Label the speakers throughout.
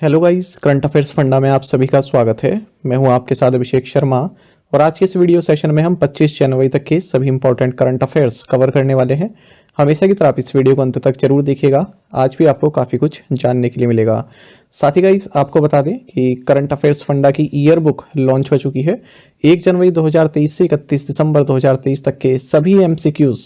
Speaker 1: Hello guys, current affairs funda में आप सभी का स्वागत है। मैं हूं आपके साथ अभिषेक शर्मा और आज के इस वीडियो सेशन में हम 25 जनवरी तक के सभी इंपॉर्टेंट करंट अफेयर्स कवर करने वाले हैं। हमेशा की तरह आप इस वीडियो को अंत तक जरूर देखिएगा, आज भी आपको काफ़ी कुछ जानने के लिए मिलेगा। साथ ही गाइस आपको बता दें कि करंट अफेयर्स फंडा की ईयर बुक लॉन्च हो चुकी है। 1 जनवरी 2023 से 31 दिसंबर 2023 तक के सभी एमसीक्यूज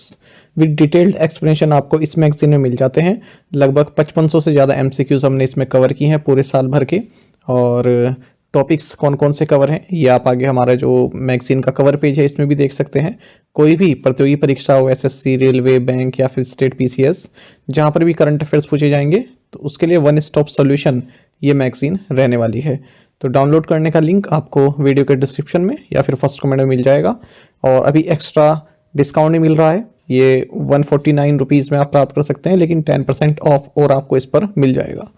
Speaker 1: विद डिटेल्ड एक्सप्लेनेशन आपको इस मैगजीन में मिल जाते हैं। लगभग 5500 से ज़्यादा एमसीक्यूज हमने इसमें कवर की हैं पूरे साल भर के। और टॉपिक्स कौन कौन से कवर हैं ये आप आगे हमारा जो मैगजीन का कवर पेज है इसमें भी देख सकते हैं। कोई भी प्रतियोगी परीक्षा हो, एसएससी, रेलवे, बैंक या फिर स्टेट पीसीएस, जहाँ पर भी करंट अफेयर्स पूछे जाएंगे तो उसके लिए वन स्टॉप सोल्यूशन ये मैगजीन रहने वाली है। तो डाउनलोड करने का लिंक आपको वीडियो के डिस्क्रिप्शन में या फिर फर्स्ट कमेंट में मिल जाएगा। और अभी एक्स्ट्रा डिस्काउंट नहीं मिल रहा है, ये 149 रुपीज़ में आप प्राप्त कर सकते हैं, लेकिन 10% ऑफ और आपको इस पर मिल जाएगा।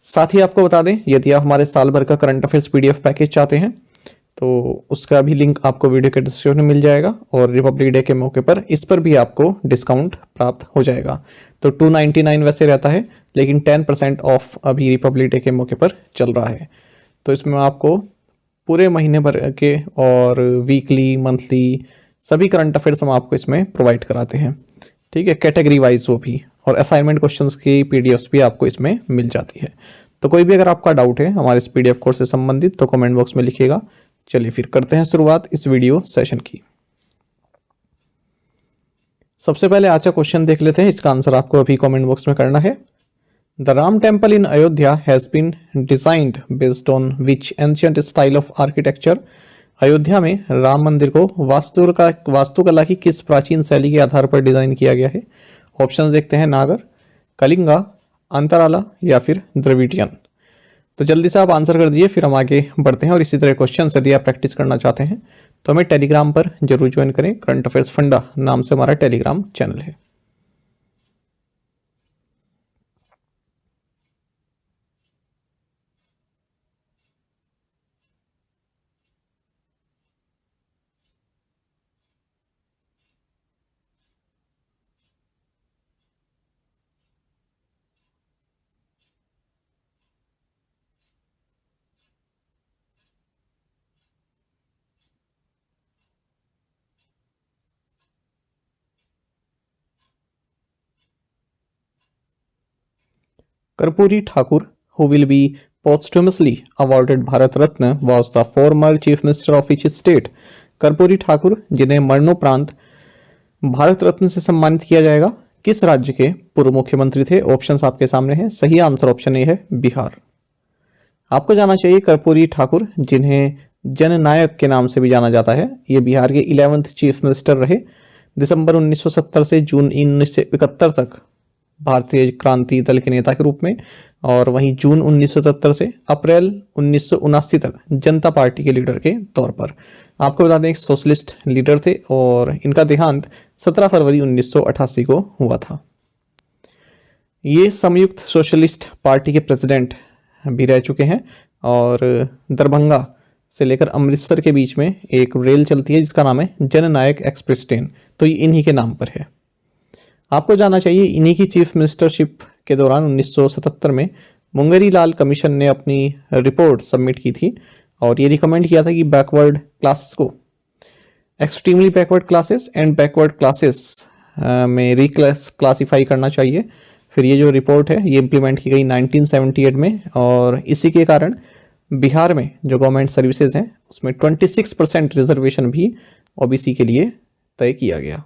Speaker 1: साथ ही आपको बता दें, यदि आप हमारे साल भर का करंट अफेयर्स पीडीएफ पैकेज चाहते हैं तो उसका भी लिंक आपको वीडियो के डिस्क्रिप्शन में मिल जाएगा। और रिपब्लिक डे के मौके पर इस पर भी आपको डिस्काउंट प्राप्त हो जाएगा। तो 299 वैसे रहता है, लेकिन 10% ऑफ अभी रिपब्लिक डे के मौके पर चल रहा है। तो इसमें आपको पूरे महीने भर के और वीकली, मंथली सभी करंट अफेयर्स हम आपको इसमें प्रोवाइड कराते हैं। ठीक है, कैटेगरी वाइज वो भी, और असाइनमेंट क्वेश्चंस की पीडीएफ्स भी आपको इसमें मिल जाती है। तो कोई भी अगर आपका डाउट है हमारे इस पीडीएफ कोर्स से संबंधित तो कमेंट बॉक्स में लिखिएगा। चलिए फिर करते हैं शुरुआत इस वीडियो सेशन की। सबसे पहले आज का क्वेश्चन देख लेते हैं, इसका आंसर आपको अभी कमेंट बॉक्स में करना है। The Ram temple in Ayodhya has been designed based on which ancient style of architecture. Ayodhya में राम मंदिर को वास्तुकला की किस प्राचीन शैली के आधार पर डिजाइन किया गया है। ऑप्शंस देखते हैं, नागर, कलिंगा, अंतराला या फिर द्रविडियन। तो जल्दी से आप आंसर कर दीजिए, फिर हम आगे बढ़ते हैं। और इसी तरह क्वेश्चन यदि आप प्रैक्टिस करना चाहते हैं तो हमें टेलीग्राम पर जरूर ज्वाइन करें। करंट अफेयर्स फंडा नाम से हमारा टेलीग्राम चैनल है। Karpuri Thakur, who will be posthumously awarded Bharat Ratna, was the former Chief Minister of which state? Karpoori Thakur, जिन्हें मरणोपरांत भारत रत्न से सम्मानित किया जाएगा, किस राज्य के पूर्व मुख्यमंत्री थे? ऑप्शंस आपके सामने हैं। सही आंसर ऑप्शन ए है, बिहार। आपको जाना चाहिए कर्पूरी ठाकुर, जिन्हें जननायक के नाम से भी जाना जाता है, ये बिहार के 11th चीफ मिनिस्टर रहे। दिसंबर 1970 से जून 1971 तक भारतीय क्रांति दल के नेता के रूप में, और वहीं जून 1977 से अप्रैल 1979 तक जनता पार्टी के लीडर के तौर पर। आपको बता दें, एक सोशलिस्ट लीडर थे और इनका देहांत 17 फरवरी 1988 को हुआ था। ये संयुक्त सोशलिस्ट पार्टी के प्रेसिडेंट भी रह चुके हैं। और दरभंगा से लेकर अमृतसर के बीच में एक रेल चलती है जिसका नाम है जननायक एक्सप्रेस ट्रेन, तो ये इन्हीं के नाम पर है। आपको जाना चाहिए, इन्हीं की चीफ मिनिस्टरशिप के दौरान 1977 में मुंगेरी लाल कमीशन ने अपनी रिपोर्ट सबमिट की थी और ये रिकमेंड किया था कि बैकवर्ड क्लासेस को extremely backward classes and backward classes में क्लासिफाई करना चाहिए। फिर ये जो रिपोर्ट है ये इम्प्लीमेंट की गई 1978 में, और इसी के कारण बिहार में जो गवर्नमेंट सर्विसेज हैं उसमें 26% रिजर्वेशन भी ओबीसी के लिए तय किया गया।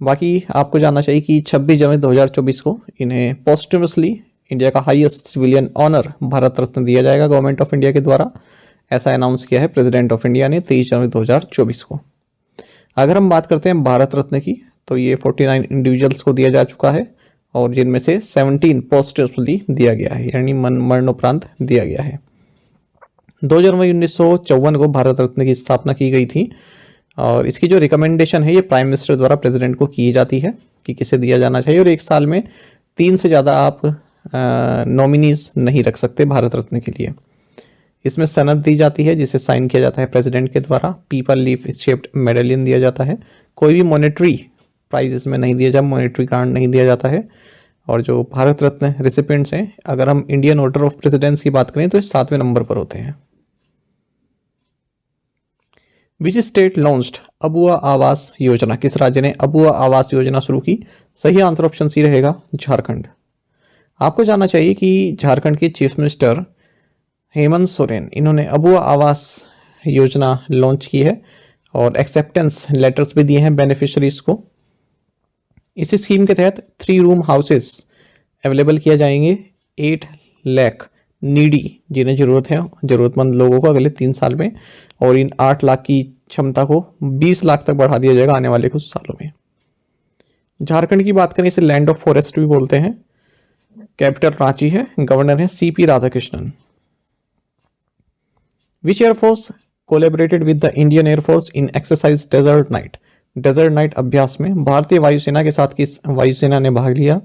Speaker 1: बाकी आपको जानना चाहिए कि 26 जनवरी 2024 को इन्हें पोस्टमसली इंडिया का highest civilian honour Bharat Ratna दिया जाएगा गवर्नमेंट ऑफ इंडिया के द्वारा। ऐसा अनाउंस किया है प्रेसिडेंट ऑफ इंडिया ने 23 जनवरी 2024 को। अगर हम बात करते हैं भारत रत्न की, तो ये 49 इंडिविजुअल्स को दिया जा चुका है और जिनमें से 17 पोस्टमसली दिया गया है, यानी मरणोपरांत दिया गया है। 2 जनवरी 1954 को भारत रत्न की स्थापना की गई थी और इसकी जो रिकमेंडेशन है ये प्राइम मिनिस्टर द्वारा प्रेसिडेंट को की जाती है कि किसे दिया जाना चाहिए। और एक साल में 3 से ज़्यादा आप नॉमिनीज नहीं रख सकते भारत रत्न के लिए। इसमें सनद दी जाती है जिसे साइन किया जाता है प्रेसिडेंट के द्वारा। पीपल लीफ शेप्ड मेडलियन दिया जाता है। कोई भी मॉनेटरी प्राइज इसमें नहीं दिया जाता, मॉनेटरी ग्रांट नहीं दिया जाता है। और जो भारत रत्न रिसिपिएंट्स हैं, अगर हम इंडियन ऑर्डर ऑफ प्रेसिडेंस की बात करें तो 7वें नंबर पर होते हैं। Which state launched Abua Awas Yojana, किस राज्य ने अबुआ आवास योजना शुरू की? सही आंसर ऑप्शन सी रहेगा, झारखंड। आपको जानना चाहिए कि झारखंड के चीफ मिनिस्टर हेमंत सोरेन, इन्होंने अबुआ आवास योजना लॉन्च की है और एक्सेप्टेंस लेटर्स भी दिए हैं बेनिफिशरीज को। इस स्कीम के तहत 3 रूम हाउसेस अवेलेबल किया जाएंगे 8 लाख नीडी, जिन्हें जरूरत है, जरूरतमंद लोगों को अगले 3 साल में, और इन 8 लाख की क्षमता को 20 लाख तक बढ़ा दिया जाएगा आने वाले कुछ सालों में। झारखंड की बात करें, इसे लैंड ऑफ फॉरेस्ट भी बोलते हैं। कैपिटल रांची है, गवर्नर है CP Radhakrishnan. Which air force collaborated with the Indian air force in exercise desert knight? Desert knight अभ्यास में भारतीय वायुसेना के साथ किस वायुसेना ने भाग लिया?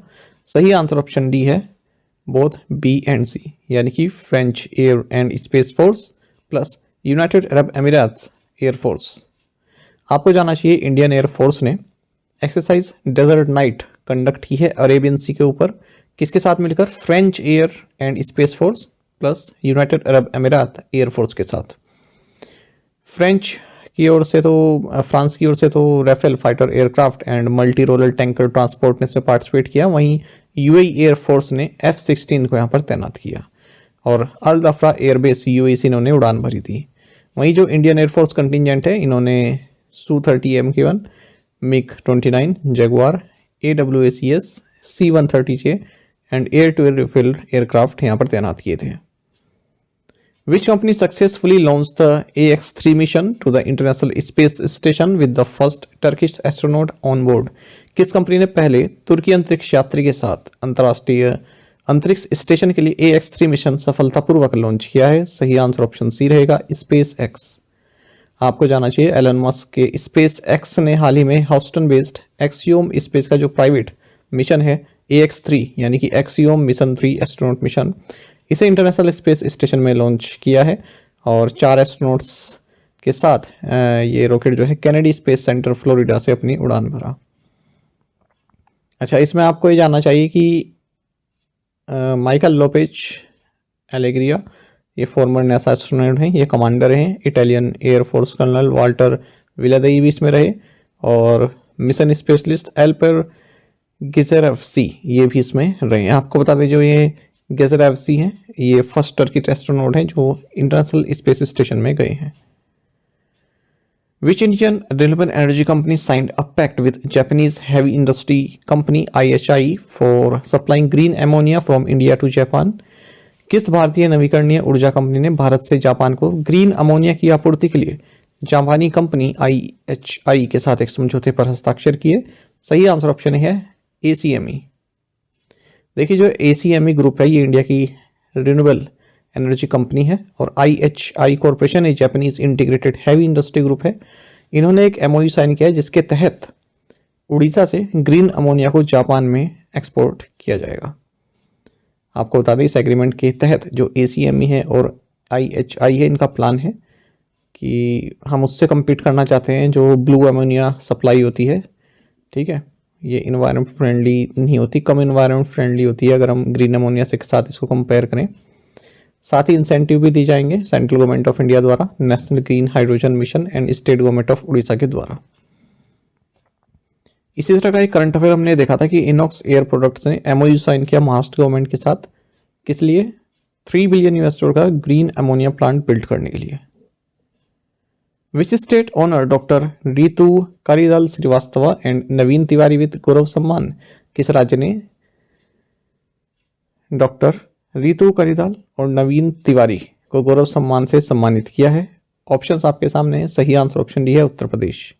Speaker 1: सही आंसर ऑप्शन डी है, बोथ बी एंड सी, यानी कि French air and space force plus United Arab Emirates air force. आपको जानना चाहिए इंडियन एयर फोर्स ने एक्सरसाइज डेजर्ट नाइट कंडक्ट की है अरेबियन सी के ऊपर, किसके साथ मिलकर? French air and space force plus United Arab emirate air force के साथ। फ्रेंच की ओर से तो फ्रांस की ओर से तो Rafale fighter aircraft and multi roller tanker transport ने इसमें पार्टिसिपेट किया, वहीं यूएई एयर फोर्स ने F-16 को यहाँ पर तैनात किया और अल दफरा एयरबेस यूएई से इन्होंने उड़ान भरी थी। वहीं जो इंडियन एयरफोर्स कंटिजेंट है, इन्होंने Su-30 MK1, MiG-29, Jaguar, AWACS, C-130J and air to air refilled aircraft यहाँ पर तैनात किए थे। Which company successfully launched the AX-3 mission to the International Space Station with the first Turkish astronaut on board? किस company ने पहले तुर्की अंतरिक्ष यात्री के साथ अंतर्राष्ट्रीय अंतरिक्ष स्टेशन के लिए AX-3 मिशन सफलतापूर्वक लॉन्च किया है? सही आंसर ऑप्शन सी रहेगा, स्पेस एक्स। आपको जानना चाहिए एलन मस्क के स्पेस एक्स ने हाल ही में ह्यूस्टन बेस्ड एक्सियोम स्पेस का जो प्राइवेट मिशन है AX-3 यानी कि एक्सियोम मिशन 3 एस्ट्रोनॉट मिशन, इसे इंटरनेशनल स्पेस स्टेशन में लॉन्च किया है और 4 एस्ट्रोनॉट्स के साथ ये रॉकेट जो है कैनेडी स्पेस सेंटर फ्लोरिडा से अपनी उड़ान भरा। अच्छा, इसमें आपको ये जानना चाहिए कि माइकल लोपेज एलेग्रिया, ये फॉर्मर नासा एस्ट्रोनॉट हैं, ये कमांडर हैं। इटालियन एयरफोर्स कर्नल वाल्टर विलादई भी इसमें रहे और मिशन स्पेशलिस्ट एल्पर गिजेरेव्स्की ये भी इसमें रहे। आपको बता दें, जो ये गिजेरेव्स्की हैं, ये फर्स्ट टर्किश एस्ट्रोनॉट हैं जो इंटरनेशनल स्पेस स्टेशन में गए हैं। Which Indian renewable energy company signed a pact with Japanese heavy industry company IHI for supplying green ammonia from India to Japan? किस भारतीय नवीकरणीय ऊर्जा कंपनी ने भारत से जापान को ग्रीन अमोनिया की आपूर्ति के लिए जापानी कंपनी IHI के साथ एक समझौते पर हस्ताक्षर किए? सही आंसर ऑप्शन है ACME। देखिए, जो ACME ग्रुप है ये इंडिया की रिन्यूएबल एनर्जी कंपनी है और IHI कॉरपोरेशन एक Japanese integrated heavy industry group है। इन्होंने एक MOU साइन किया है जिसके तहत उड़ीसा से ग्रीन अमोनिया को जापान में एक्सपोर्ट किया जाएगा। आपको बता दें, इस एग्रीमेंट के तहत जो ACME है और IHI है, इनका प्लान है कि हम उससे कम्पीट करना चाहते हैं जो ब्लू अमोनिया सप्लाई होती है। ठीक है, ये इन्वायरमेंट फ्रेंडली नहीं होती, कम इन्वायरमेंट फ्रेंडली होती है अगर हम ग्रीन अमोनिया से साथ इसको कंपेयर करें। साथ ही इंसेंटिव भी दी जाएंगे सेंट्रल गवर्नमेंट ऑफ इंडिया द्वारा, national green hydrogen mission and state government of Orissa के द्वारा। इसी तरह का एक करंट अफेयर हमने देखा था कि इनॉक्स एयर प्रोडक्ट्स ने MOU साइन किया महाराष्ट्र गवर्नमेंट के साथ, किस लिए? $3 बिलियन का ग्रीन अमोनिया प्लांट बिल्ड करने के लिए। Which state honour doctor Ritu Karidhal Srivastava and Naveen Tiwari with Gaurav Samman? किस राज्य ने डॉक्टर रीतू कारीदाल और नवीन तिवारी को गौरव सम्मान से सम्मानित किया है? ऑप्शंस आपके सामने हैं, सही आंसर ऑप्शन डी है उत्तर प्रदेश।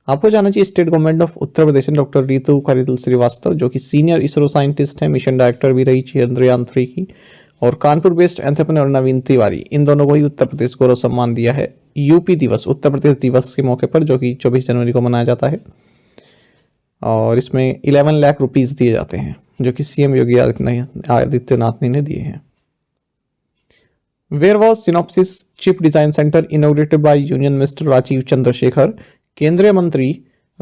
Speaker 1: आपको जानना चाहिए state government of Uttar Pradesh ने डॉक्टर रीतू कारीदाल श्रीवास्तव, जो कि सीनियर इसरो साइंटिस्ट हैं, मिशन डायरेक्टर भी रही चंद्रयान-3 की, और कानपुर बेस्ड एंटरप्रेन्योर नवीन तिवारी, इन दोनों को ही उत्तर प्रदेश गौरव सम्मान दिया है यूपी दिवस, उत्तर प्रदेश दिवस के मौके पर, जो कि 24 जनवरी को मनाया जाता है। और इसमें 11 लाख रुपीस दिए जाते हैं जो कि CM योगी आदित्यनाथ ने दिए हैं। Where was Synopsys chip design centre inaugurated by union minister Rajeev Chandrasekhar? केंद्रीय मंत्री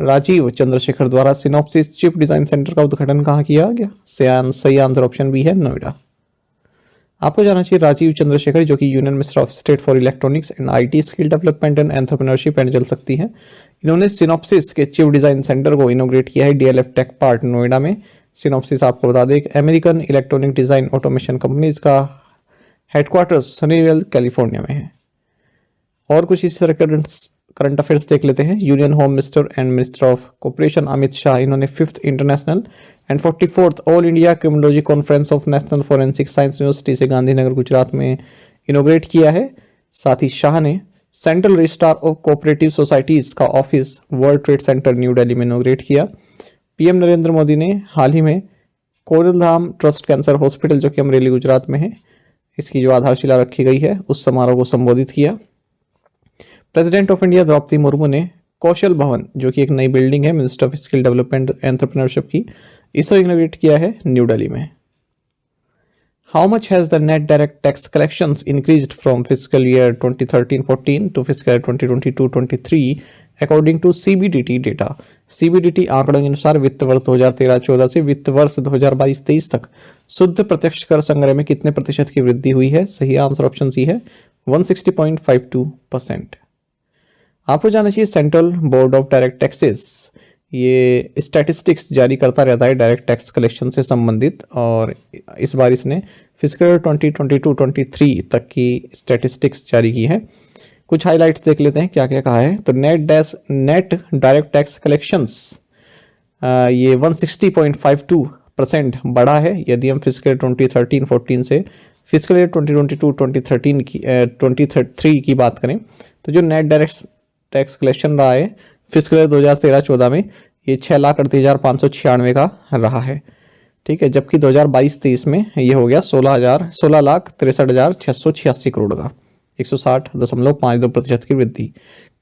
Speaker 1: राजीव चंद्रशेखर द्वारा सिनॉप्सिस चिप डिजाइन सेंटर का उद्घाटन कहाँ किया गया? सही आंसर ऑप्शन बी है, नोएडा। आपको जानना चाहिए राजीव चंद्रशेखर जो कि union minister of state for electronics and IT skill development and entrepreneurship and जल शक्ति हैं। इन्होंने सिनॉप्सिस के चिप डिजाइन सेंटर को इनोग्रेट किया है डीएलएफ टेक पार्क नोएडा में। सिनॉप्सिस आपको बता दें एक American electronic design automation company, इसका हेडक्वार्टर्स सनीवेल कैलिफोर्निया में है। और कुछ इस तरह करंट अफेयर्स देख लेते हैं। Union home minister and minister of corporation Amit Shah, इन्होंने 5th international and 44th all India criminology conference of national forensic science university से गांधीनगर गुजरात में इनोग्रेट किया है। साथ ही शाह ने central registrar of cooperative societies का office world trade centre new Delhi में इनोग्रेट किया। पीएम नरेंद्र मोदी ने हाल ही में कोरलधाम ट्रस्ट कैंसर हॉस्पिटल जो कि अमरेली गुजरात में है, इसकी जो आधारशिला रखी गई है उस समारोह को संबोधित किया। President of India Droupadi Murmu ने कौशल भवन जो कि एक नई बिल्डिंग है minister of skill development entrepreneurship की, इसे इनोग्रेट किया है न्यू दिल्ली में। How much has the net direct tax collections increased from physical year 2013-14 to physical year 2022-23 according to CBDT data. CBDT आंकड़ों के अनुसार वित्त वर्ष 2013-14 से वित्त वर्ष 2022-23 तक शुद्ध प्रत्यक्ष कर संग्रह में कितने प्रतिशत की वृद्धि हुई है? सही आंसर ऑप्शन सी है, 160.52%। आपको जानना चाहिए central board of direct taxes ये स्टैटिस्टिक्स जारी करता रहता है डायरेक्ट टैक्स कलेक्शन से संबंधित, और इस बार इसने फिजिकल 2022-23 तक की स्टैटिस्टिक्स जारी की है। कुछ हाइलाइट्स देख लेते हैं क्या क्या कहा है। तो नेट डायरेक्ट टैक्स कलेक्शंस ये 160.52% बढ़ा है यदि हम फिजिकल 2013-14 से फिजिकल ईयर 2022-23 की बात करें। तो जो नेट डायरेक्ट टैक्स कलेक्शन रहा है फिजिकल ईयर 2013-14 में ये 6,38,596 का रहा है, ठीक है, जबकि 2022-23 में ये हो गया 16,63,686 करोड़ का, 160.52% की वृद्धि।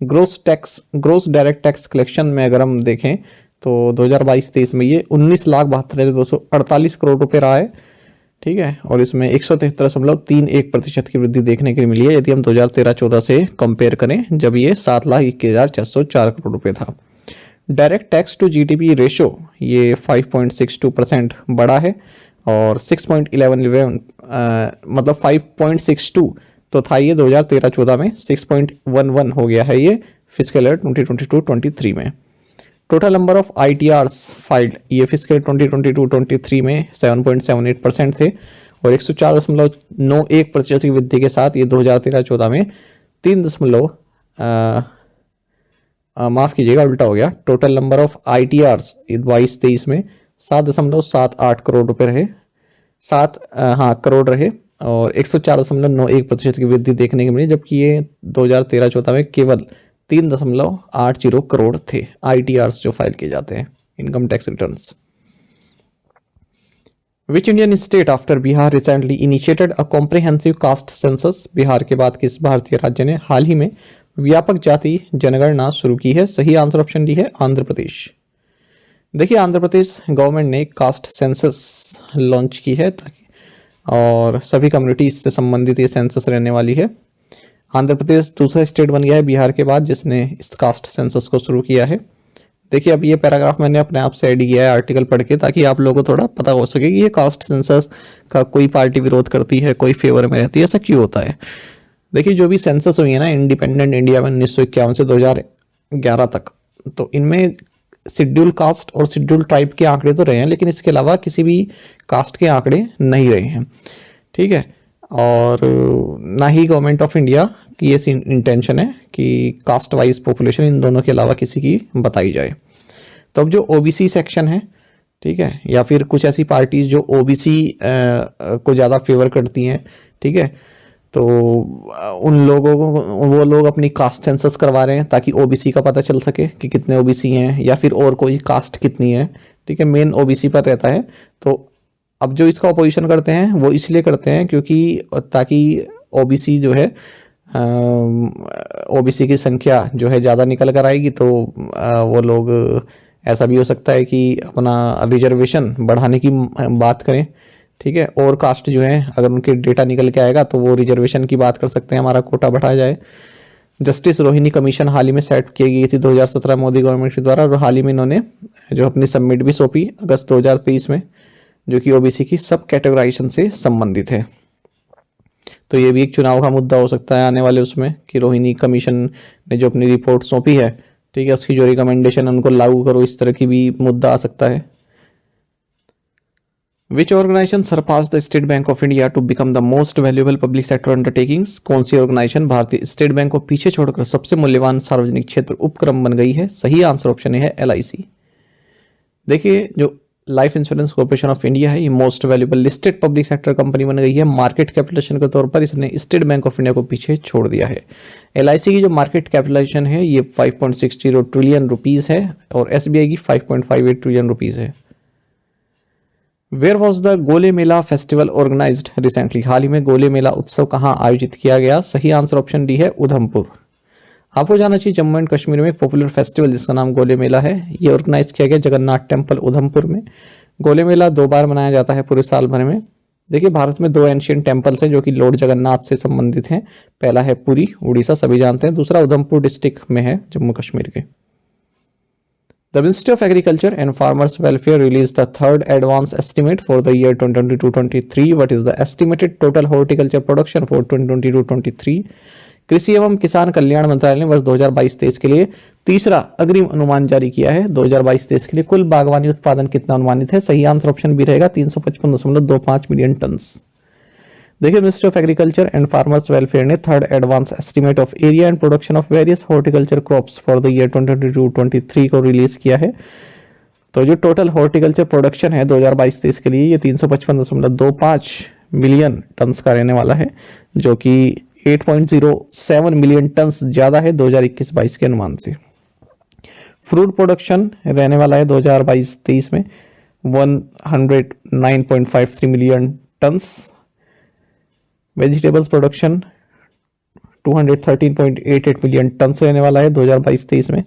Speaker 1: ग्रोस डायरेक्ट टैक्स कलेक्शन में अगर हम देखें तो 2022-23 में ये 19,72,248 करोड़ रुपए रहा है, ठीक है, और इसमें 173.31% की वृद्धि देखने के लिए मिली है यदि हम 2013-14 से कंपेयर करें जब ये 7,21,604 करोड़ रुपए था। Direct tax to GDP ratio ये 5.62% बढ़ा है और 6.11 मतलब 5.62 तो था ये 2013-14 में, 6.11 हो गया है ये फिजिकल ईयर 2022-23 में। Total number of ITRs filed ये फिजिकल 2022-23 में 7.78% थे और 104.91% की वृद्धि के साथ ये 2013-14 में 3 माफ़ कीजिएगा उल्टा हो गया। टोटल नंबर ऑफ ITRs 22-23 में 7.78 करोड़ रुपए रहे, 7 करोड़ रहे और 104.91% की वृद्धि देखने को मिली, जबकि ये 2013-14 में केवल 3.80 करोड़ थे ITRs जो फाइल किए जाते हैं, income tax returns. Which Indian state after Bihar recently initiated a comprehensive caste census? Bihar के बाद किस भारतीय राज्य ने हाल ही में व्यापक जाति जनगणना शुरू की है? सही आंसर ऑप्शन डी है, आंध्र प्रदेश। देखिए आंध्र प्रदेश गवर्नमेंट ने कास्ट सेंसस लॉन्च की है ताकि और सभी कम्युनिटीज से संबंधित ये सेंसस रहने वाली है। आंध्र प्रदेश दूसरा स्टेट बन गया है बिहार के बाद जिसने इस कास्ट सेंसस को शुरू किया है। देखिए अब ये पैराग्राफ मैंने अपने आप से ऐड किया है आर्टिकल पढ़ के ताकि आप लोगों को थोड़ा पता हो सके कि ये कास्ट सेंसस का कोई पार्टी विरोध करती है, कोई फेवर में रहती है, ऐसा क्यों होता है। देखिए जो भी सेंसस हुई है ना इंडिपेंडेंट इंडिया में 1951 से 2011 तक, तो इनमें शेड्यूल कास्ट और शेड्यूल ट्राइब के आंकड़े तो रहे हैं लेकिन इसके अलावा किसी भी कास्ट के आंकड़े नहीं रहे हैं, ठीक है। और ना ही गवर्नमेंट ऑफ इंडिया की ऐसी इंटेंशन है कि कास्ट वाइज पॉपुलेशन इन दोनों के अलावा किसी की बताई जाए। तो अब जो ओबीसी सेक्शन है, ठीक है, या फिर कुछ ऐसी पार्टीज जो ओबीसी को ज़्यादा फेवर करती हैं, ठीक है, तो उन लोगों को वो लोग अपनी कास्ट सेंसस करवा रहे हैं ताकि ओबीसी का पता चल सके कि कितने ओबीसी हैं या फिर और कोई कास्ट कितनी है, ठीक है, मेन ओबीसी पर रहता है। तो अब जो इसका अपोजिशन करते हैं वो इसलिए करते हैं क्योंकि ताकि ओबीसी जो है ओबीसी की संख्या जो है ज़्यादा निकल कर आएगी तो वो लोग ऐसा भी हो सकता है कि अपना रिजर्वेशन बढ़ाने की बात करें, ठीक है, और कास्ट जो है अगर उनके डेटा निकल के आएगा तो वो रिजर्वेशन की बात कर सकते हैं, हमारा कोटा बढ़ाया जाए। जस्टिस रोहिणी कमीशन हाल ही में सेट की गई थी 2017 मोदी गवर्नमेंट के द्वारा, और हाल ही में इन्होंने जो अपनी सबमिट भी सौंपी अगस्त 2023 में, जो कि ओबीसी की सब कैटेगराइजेशन से संबंधित है। तो ये भी एक चुनाव का मुद्दा हो सकता है आने वाले उसमें, कि रोहिणी कमीशन ने जो अपनी रिपोर्ट सौंपी है, ठीक है, उसकी जो रिकमेंडेशन उनको लागू करो, इस तरह की भी मुद्दा आ सकता है। Which organization surpassed the State Bank of India to become the most valuable public sector undertakings? कौन सी ऑर्गेनाइजेशन भारतीय स्टेट बैंक को पीछे छोड़कर सबसे मूल्यवान सार्वजनिक क्षेत्र उपक्रम बन गई है? सही आंसर ऑप्शन है LIC। देखिए, जो life insurance corporation of India है, ये most valuable listed public sector company बन गई है। मार्केट कैपिटलाइजेशन के तौर पर इसने स्टेट बैंक ऑफ इंडिया को पीछे छोड़ दिया है। LIC की जो मार्केट कैपिटलाइजेशन है ये 5.60 ट्रिलियन रुपीज़ है, और SBI की 5.58 ट्रिलियन रुपीज़ है। वेयर वॉज द गोले मेला फेस्टिवल ऑर्गेनाइज्ड रिसेंटली? हाल ही में गोले मेला उत्सव कहाँ आयोजित किया गया? सही आंसर ऑप्शन डी है उधमपुर। आपको जाना चाहिए जम्मू एंड कश्मीर में एक पॉपुलर फेस्टिवल जिसका नाम गोले मेला है, ये ऑर्गेनाइज किया गया जगन्नाथ टेम्पल उधमपुर में। गोले मेला 2 बार मनाया जाता है पूरे साल भर में। देखिए, भारत में 2 एंशियंट टेम्पल्स हैं जो कि लॉर्ड जगन्नाथ से संबंधित हैं। पहला है पुरी, उड़ीसा, सभी जानते हैं। दूसरा उधमपुर डिस्ट्रिक्ट में है, जम्मू कश्मीर के। The Ministry of Agriculture and Farmers Welfare released the third advance estimate for the year 2022-23. What is the estimated total horticulture production for 2022-23? कृषि एवं किसान कल्याण मंत्रालय ने वर्ष 2022-23 के लिए तीसरा अग्रिम अनुमान जारी किया है। 2022-23 के लिए कुल बागवानी उत्पादन कितना अनुमानित है? सही आंसर ऑप्शन बी रहेगा 355.25 मिलियन टन। देखिए, ministry of agriculture and farmers welfare ने third advance estimate of area and production of various horticulture crops for the year 2022-23 को रिलीज किया है। तो जो टोटल हॉर्टिकल्चर प्रोडक्शन है 2022-23 के लिए ये 355.25 मिलियन टन का रहने वाला है, जो कि 8.07 मिलियन टन ज़्यादा है 2021-22 के अनुमान से। फ्रूट प्रोडक्शन रहने वाला है 2022-23 में 109.53 million tonne. Vegetables production 213.88 million tonne रहने वाला है 2022-23 में।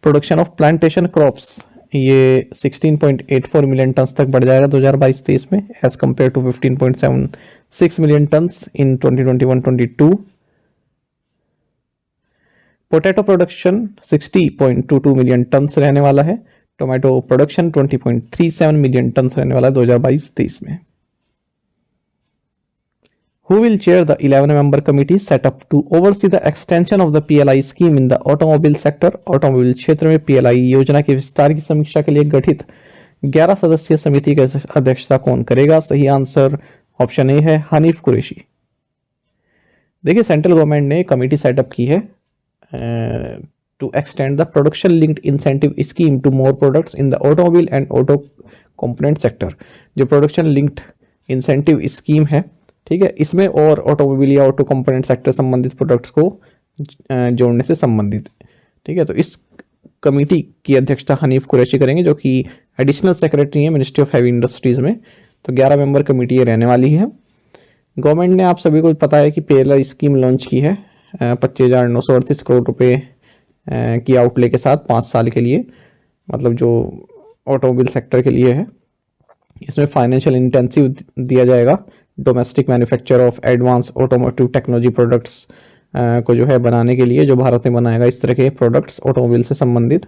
Speaker 1: प्रोडक्शन ऑफ प्लांटेशन क्रॉप्स ये 16.84 मिलियन टन तक बढ़ जाएगा 2022-23 में, as compare to 15.76 million tonne in 2021-22। Potato production 60.22 million tonne रहने वाला है। टोमेटो प्रोडक्शन 20.37 मिलियन टन रहने वाला है 2022-23 में। Who will chair the 11-member committee set up to oversee the extension of the PLI scheme in the automobile sector? Automobile क्षेत्र में PLI योजना के विस्तार की समीक्षा के लिए गठित 11 सदस्यीय समिति की अध्यक्षता कौन करेगा? सही आंसर ऑप्शन ए है हनीफ कुरैशी। देखिए, सेंट्रल गवर्नमेंट ने कमेटी सेटअप की है to extend the production linked incentive scheme to more products in the automobile and auto component sector. जो प्रोडक्शन लिंक्ड इंसेंटिव स्कीम है, ठीक है, इसमें और ऑटोमोबाइल या ऑटो कंपोनेंट सेक्टर संबंधित प्रोडक्ट्स को जोड़ने से संबंधित, ठीक है। तो इस कमेटी की अध्यक्षता हनीफ कुरैशी करेंगे, जो कि एडिशनल सेक्रेटरी है मिनिस्ट्री ऑफ हैवी इंडस्ट्रीज में। तो 11 मेंबर कमेटी ये रहने वाली है। गवर्नमेंट ने, आप सभी को पता है कि PLI स्कीम लॉन्च की है 25,938 करोड़ रुपए की आउटले के साथ 5 साल के लिए, मतलब जो ऑटोमोबाइल सेक्टर के लिए है। इसमें फाइनेंशियल इंटेंसिव दिया जाएगा domestic manufacture of advance automotive technology products को जो है बनाने के लिए, जो भारत में बनाएगा इस तरह के प्रोडक्ट्स ऑटोमोबाइल से संबंधित।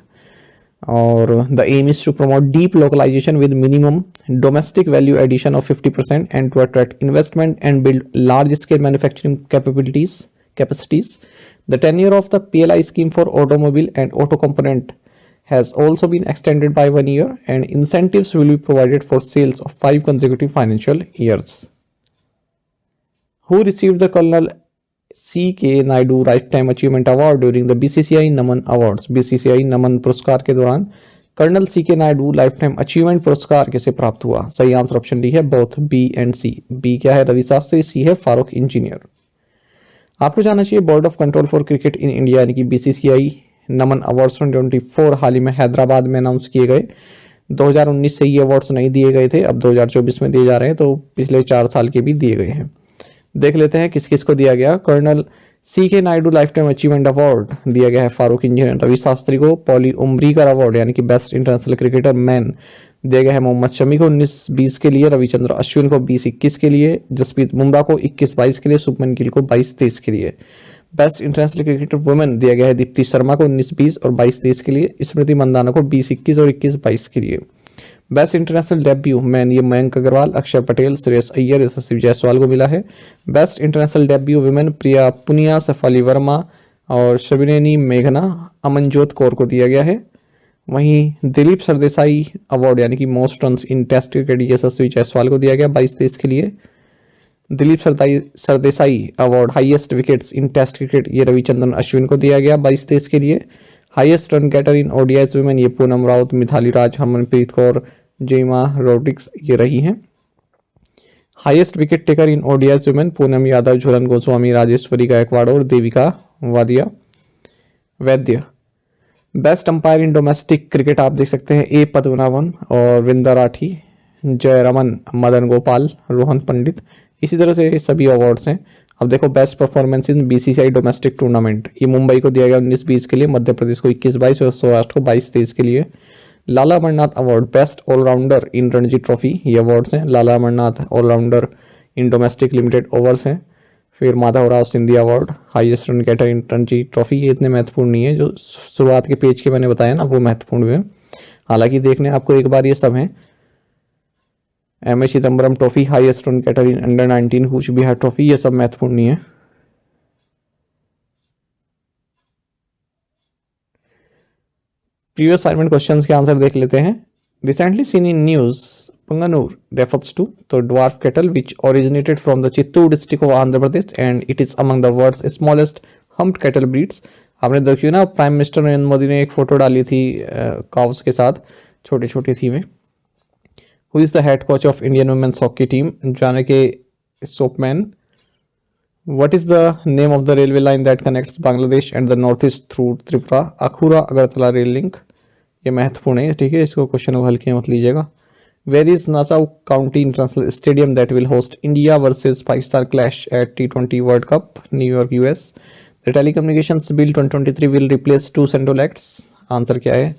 Speaker 1: और the aim is to promote deep localisation with minimum domestic value addition of 50% and to attract investment and build large scale manufacturing capacities. The tenure of the PLI scheme for automobile and auto component has also been extended by 1 year and incentives will be provided for sales of 5 consecutive financial years. Who received the Colonel C.K. Naidu Lifetime Achievement Award during the BCCI Naman Awards? BCCI नमन पुरस्कार के दौरान colonel C.K. Naidu lifetime achievement पुरस्कार किसे प्राप्त हुआ? सही answer option D है both B and C। B क्या है? रवि शास्त्री। C है फारूक इंजीनियर। आपको जानना चाहिए board of control for cricket in India यानी कि BCCI नमन अवार्ड्स 2024 हाल ही में हैदराबाद में अनाउंस किए गए। 2019 से ये अवार्ड्स नहीं दिए गए थे, अब 2024 में दिए जा रहे हैं, तो पिछले 4 साल के भी दिए गए हैं। देख लेते हैं किस किस को दिया गया। Colonel C.K. Naidu lifetime achievement award दिया गया है फारूक इंजीनियर। रवि शास्त्री को पॉली उम्रीकर अवार्ड यानी कि बेस्ट इंटरनेशनल क्रिकेटर मैन दिया गया है मोहम्मद शमी को 19-20 के लिए, रविचंद्र अश्विन को 20-21 के लिए, जसप्रीत बुमराह को 21-22 के लिए, शुभमन गिल को 22-23 के लिए। बेस्ट इंटरनेशनल क्रिकेटर वुमेन दिया गया है दीप्ति शर्मा को 19-20 और 22-23 के लिए, स्मृति मंदाना को 20-21 और 21-22 के लिए। बेस्ट इंटरनेशनल डेब्यू मैन ये मयंक अग्रवाल, अक्षर पटेल, श्रेयस अय्यर, यशस्वी जायसवाल को मिला है। बेस्ट इंटरनेशनल डेब्यू वुमेन प्रिया पुनिया, सफाली वर्मा और शबिनेनी मेघना अमनजोत कौर को दिया गया है। वहीं दिलीप सरदेसाई अवार्ड यानी कि most runs in test cricket Yashasvi Jaiswal को दिया गया 22-23 के लिए। Dilip Sardesai award highest wickets in test cricket ये रविचंद्रन अश्विन को दिया गया 22-23 के लिए। Highest run getter in ODIs women ये पूनम राउत, मिथाली राज, हरमनप्रीत कौर, जेमा रोड्रिक्स ये रही हैं। Highest wicket taker in ODIs women Poonam Yadav, Jhulan Goswami, Rajeshwari Gayakwad और Devika Vaidya. Best umpire in domestic cricket आप देख सकते हैं ए पद्मनाभन और वृंदा राठी, जयरमन, मदन गोपाल, रोहन पंडित। इसी तरह से सभी अवार्ड्स हैं। अब देखो best performance in BCCI domestic tournament ये मुंबई को दिया गया 19-20 के लिए, मध्य प्रदेश को 21-22 और सौराष्ट्र को 22-23 के लिए। Lala Amarnath award best allrounder in Ranji trophy ये अवार्ड्स हैं। Lala Amarnath allrounder in domestic limited overs हैं। फिर Madhavrao Scindia award highest run getter in Ranji trophy ये इतने महत्वपूर्ण नहीं है, जो शुरुआत के पेज के मैंने बताया ना वो महत्वपूर्ण हुए। हालांकि देखने आपको एक बार ये सब हैं। M A Chidambaram trophy highest run getter in under 19 Cooch Behar trophy ये सब महत्वपूर्ण नहीं है। प्रीवियस असाइनमेंट क्वेश्चंस के आंसर देख लेते हैं। Recently seen in news Punganur refers to the dwarf cattle which originated from the Chittoor district of Andhra Pradesh and it is among the world's smallest humped cattle breeds। आपने देखिए ना prime minister Narendra Modi ने एक photo डाली थी cows के साथ, छोटे छोटे थी वे। Who is the head coach of Indian women's hockey team? Janaki Soapman। What is the name of the railway line that connects Bangladesh and the northeast through Tripura? Akhura Agartala rail link। ये महत्वपूर्ण है, ठीक है, इसको question को हल्के मत लीजिएगा। Where is Nassau County International Stadium that will host India versus Pakistan clash at T20 World Cup, New York, US? The Telecommunications Bill 2023 will replace two central acts। Answer क्या है?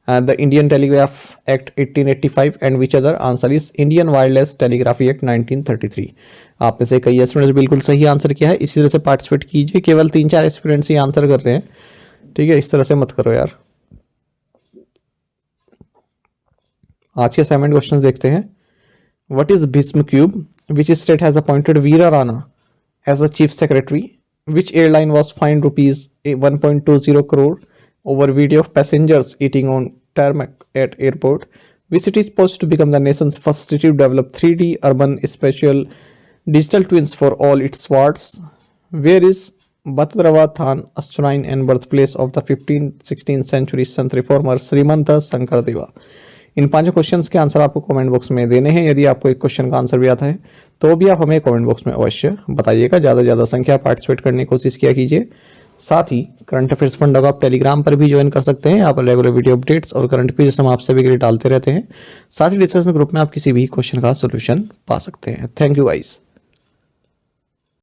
Speaker 1: The Indian Telegraph Act 1885 and which other? Answer is Indian Wireless Telegraphy Act 1933। आप में से कई students बिल्कुल सही answer किया है। इसी तरह से पार्टिसिपेट कीजिए, केवल 3-4 स्टूडेंट्स ही आंसर कर रहे हैं, ठीक है, इस तरह से मत करो यार। आज के असाइनमेंट क्वेश्चन देखते हैं। What is Bhishma cube? Which state has appointed Veera Rana as a chief secretary? Which airline was fined ₹1.20 crore over video of passengers eating on tarmac at airport? Which city is supposed to become the nation's first city to develop 3D urban spatial digital twins for all its wards? Where is Bhadrava Than, a shrine and birthplace of the 15th-16th century Sant reformer Srimanta Shankardeva? In 5 questions के answer आपको comment box में देने हैं। यदि आपको एक question का answer भी आता है तो भी आप हमें कमेंट बॉक्स में अवश्य बताइएगा। ज़्यादा से ज़्यादा संख्या पार्टिसिपेट करने की कोशिश किया कीजिए। साथ ही करंट अफेयर्स फंडा को आप टेलीग्राम पर भी ज्वाइन कर सकते हैं। यहाँ पर रेगुलर वीडियो अपडेट्स और करंट क्विज़ हम आप सभी के लिए डालते रहते हैं। साथ ही डिस्कशन ग्रुप में आप किसी भी क्वेश्चन का सोल्यूशन पा सकते हैं। Thank you guys.